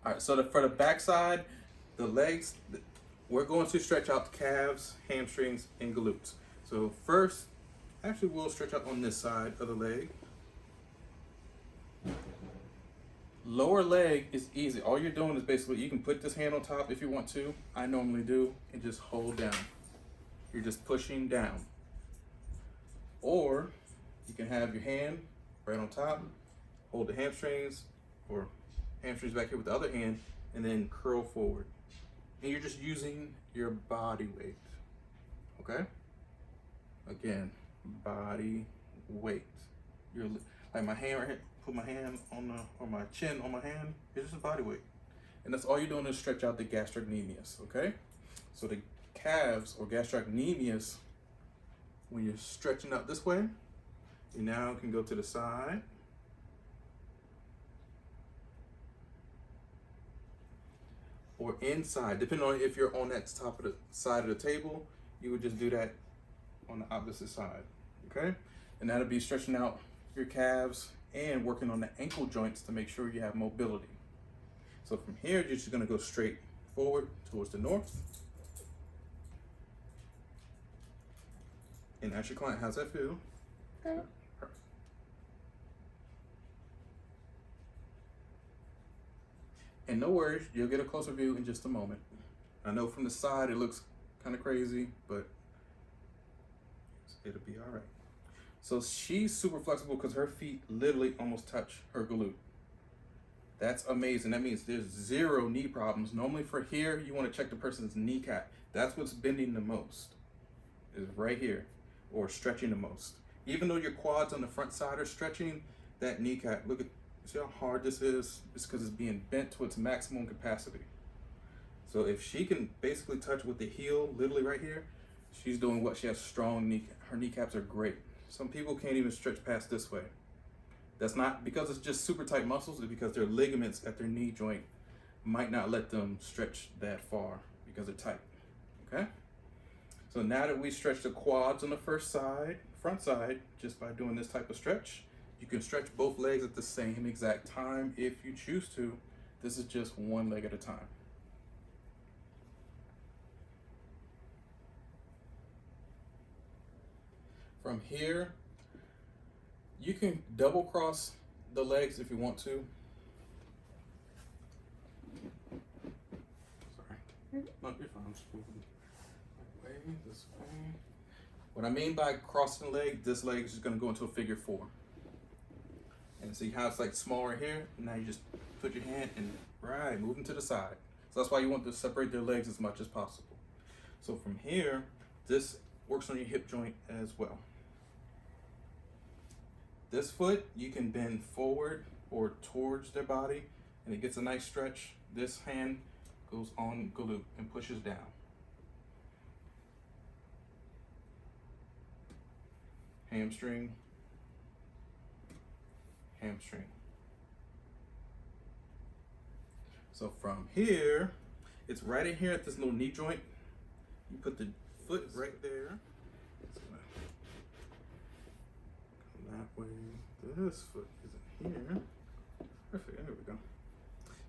All right, so for the back side, the legs, we're going to stretch out the calves, hamstrings, and glutes. So first, actually we'll stretch out on this side of the leg. Lower leg is easy. All you're doing is basically, you can put this hand on top if you want to. I normally do, and just hold down. You're just pushing down. Or you can have your hand right on top, hold the hamstrings, or hamstrings back here with the other hand, and then curl forward. And you're just using your body weight, okay? Again, body weight. You're like my hand right here, put my hand on or my chin on my hand, it's just body weight. And that's all you're doing is stretch out the gastrocnemius, okay? So the calves or gastrocnemius, when you're stretching out this way, you now can go to the side. Or inside, depending on if you're on that top of the side of the table, you would just do that on the opposite side, okay? And that'll be stretching out your calves and working on the ankle joints to make sure you have mobility. So from here, you're just gonna go straight forward towards the north. And ask your client, how's that feel? Good. And no worries, you'll get a closer view in just a moment. I know from the side it looks kind of crazy, but it'll be all right. So she's super flexible because her feet literally almost touch her glute. That's amazing. That means there's zero knee problems. Normally for here, you want to check the person's kneecap. That's what's bending the most, is right here, or stretching the most. Even though your quads on the front side are stretching, that kneecap, look at, see how hard this is? It's because it's being bent to its maximum capacity. So if she can basically touch with the heel, literally right here, she's doing what? She has strong kneecap. Her kneecaps are great. Some people can't even stretch past this way. That's not because it's just super tight muscles, it's because their ligaments at their knee joint might not let them stretch that far because they're tight, okay? So now that we stretch the quads on the front side, just by doing this type of stretch, you can stretch both legs at the same exact time if you choose to. This is just one leg at a time. From here, you can double cross the legs if you want to. Sorry. No, you're fine. I'm just moving that way, this way. What I mean by crossing the leg, this leg is just going to go into a figure 4. And see how it's like smaller here? Now you just put your hand and right, move them to the side. So that's why you want to separate their legs as much as possible. So from here, this works on your hip joint as well. This foot, you can bend forward or towards their body and it gets a nice stretch. This hand goes on glute and pushes down. Hamstring, hamstring. So from here, it's right in here at this little knee joint. You put the foot right there. That way, this foot is in here. Perfect, there we go.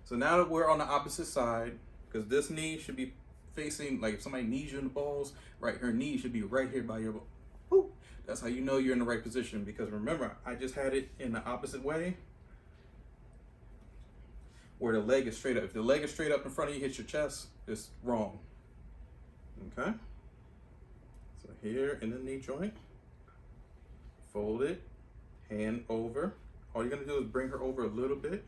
So now that we're on the opposite side, because this knee should be facing, like if somebody knees you in the balls, right, her knee should be right here by your, whoo. That's how you know you're in the right position, because remember, I just had it in the opposite way, where the leg is straight up. If the leg is straight up in front of you, hits your chest, it's wrong, okay? So here in the knee joint, fold it, hand over. All you're gonna do is bring her over a little bit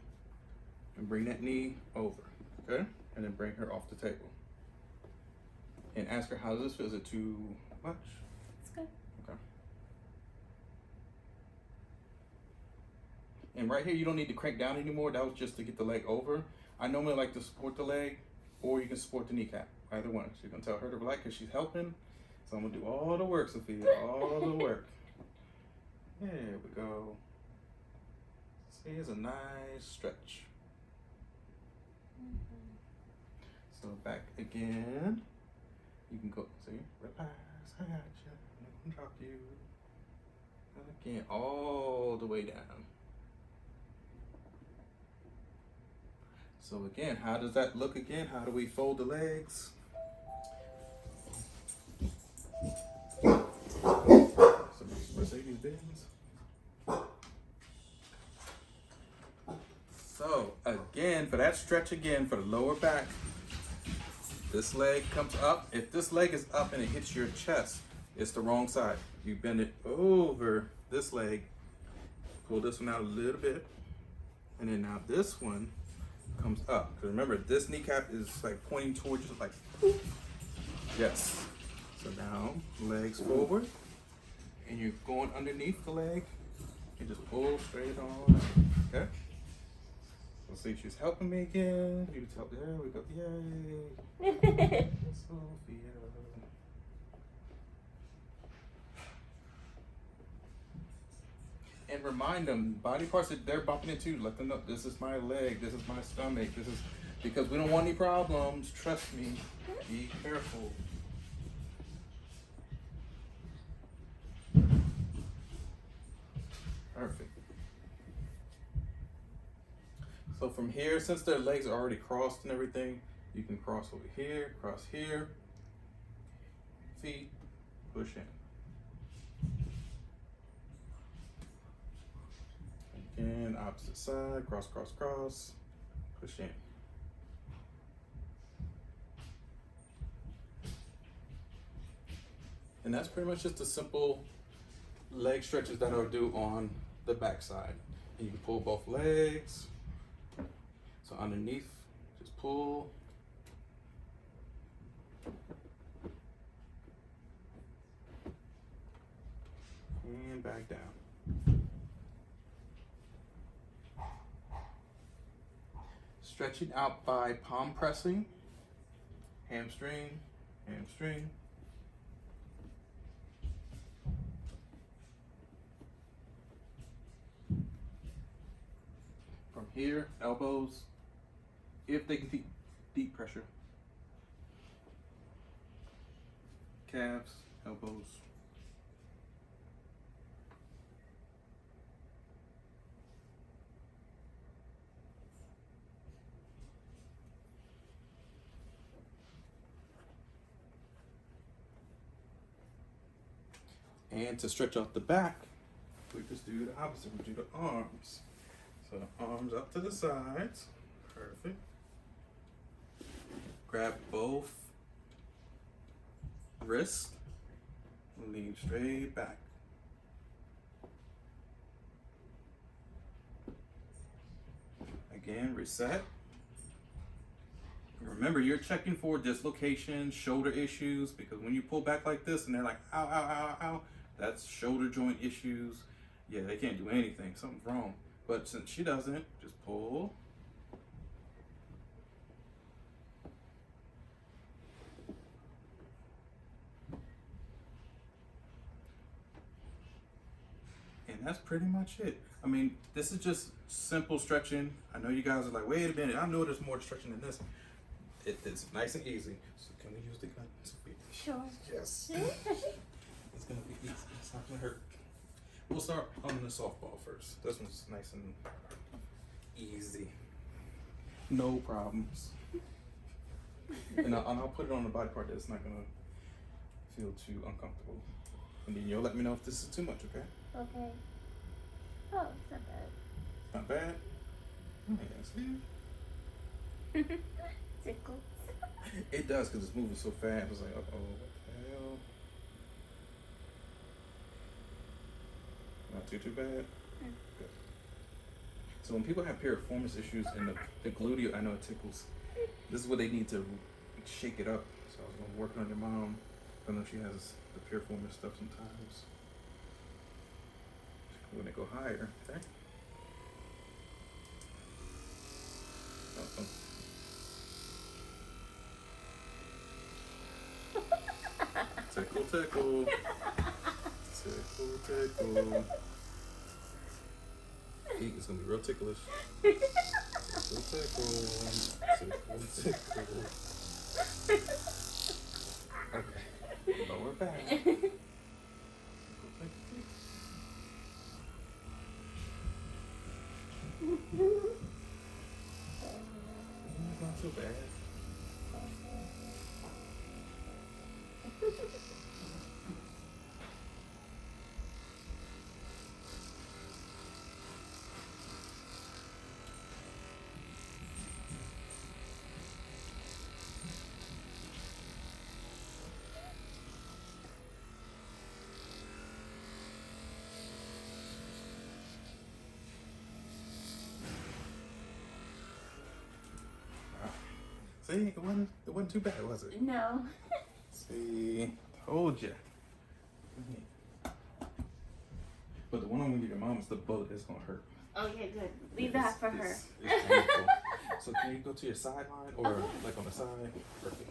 and bring that knee over, okay? And then bring her off the table. And ask her, how does this feel? Is it too much? It's good. Okay. And right here, you don't need to crank down anymore. That was just to get the leg over. I normally like to support the leg, or you can support the kneecap, either one. So you're gonna tell her to relax because she's helping. So I'm gonna do all the work, Sophia, all the work. There we go. See, it's a nice stretch. So back again. You can go, see, relax, I got you. I'm gonna drop you. And again, all the way down. So again, how does that look again? How do we fold the legs? Some Mercedes Benz. So again, for that stretch again, for the lower back, this leg comes up. If this leg is up and it hits your chest, it's the wrong side. You bend it over this leg, pull this one out a little bit, and then now this one comes up. Because remember, this kneecap is like pointing towards you, like, yes. So now, legs forward, and you're going underneath the leg, and just pull straight on, okay? Let's see, she's helping me again. You tell, there we go, yay. Sophia. And remind them, body parts that they're bumping into, let them know, this is my leg, this is my stomach, this is, because we don't want any problems, trust me, be careful. Perfect. So from here, since their legs are already crossed and everything, you can cross over here, cross here, feet, push in. Again, opposite side, cross, cross, cross, push in. And that's pretty much just a simple leg stretches that I'll do on the back side. And you can pull both legs. So underneath, just pull. And back down. Stretching out by palm pressing, hamstring, hamstring. From here, elbows, if they can keep deep pressure. Calves, elbows. And to stretch out the back, we just do the opposite. We do the arms. So the arms up to the sides. Perfect. Grab both wrists. Lean straight back. Again, reset. Remember, you're checking for dislocation, shoulder issues, because when you pull back like this and they're like, ow, ow, ow, ow, that's shoulder joint issues. Yeah, they can't do anything. Something's wrong. But since she doesn't, just pull. And that's pretty much it. I mean, this is just simple stretching. I know you guys are like, wait a minute, I know there's more stretching than this. It's nice and easy. So can we use the gun? Sure. Yes. It's gonna be easy. It's not gonna hurt. We'll start on the softball first. This one's nice and easy. No problems. And I'll put it on the body part that's not gonna feel too uncomfortable. And then you'll let me know if this is too much, okay? Okay. Oh, it's not bad. Not bad? Yes. Tickle. It does, because it's moving so fast. It's like, uh-oh, what the hell? Not too bad? Good. So when people have piriformis issues in the gluteal, I know it tickles. This is what they need to shake it up. So I was going to work on your mom. I know she has the piriformis stuff sometimes. When they go higher, okay? Uh-oh. Tickle, tickle. Tickle, tickle. It's gonna be real ticklish. Tickle, tickle. Tickle, tickle. Okay. Lower back. Tickle, tickle. Not so bad. See, it wasn't too bad, was it? No. See, told ya. But the one I'm gonna give your mom is the bullet. It's gonna hurt. Okay, good. Leave that for her. It's painful. So can you go to your sideline or like on the side? Perfect.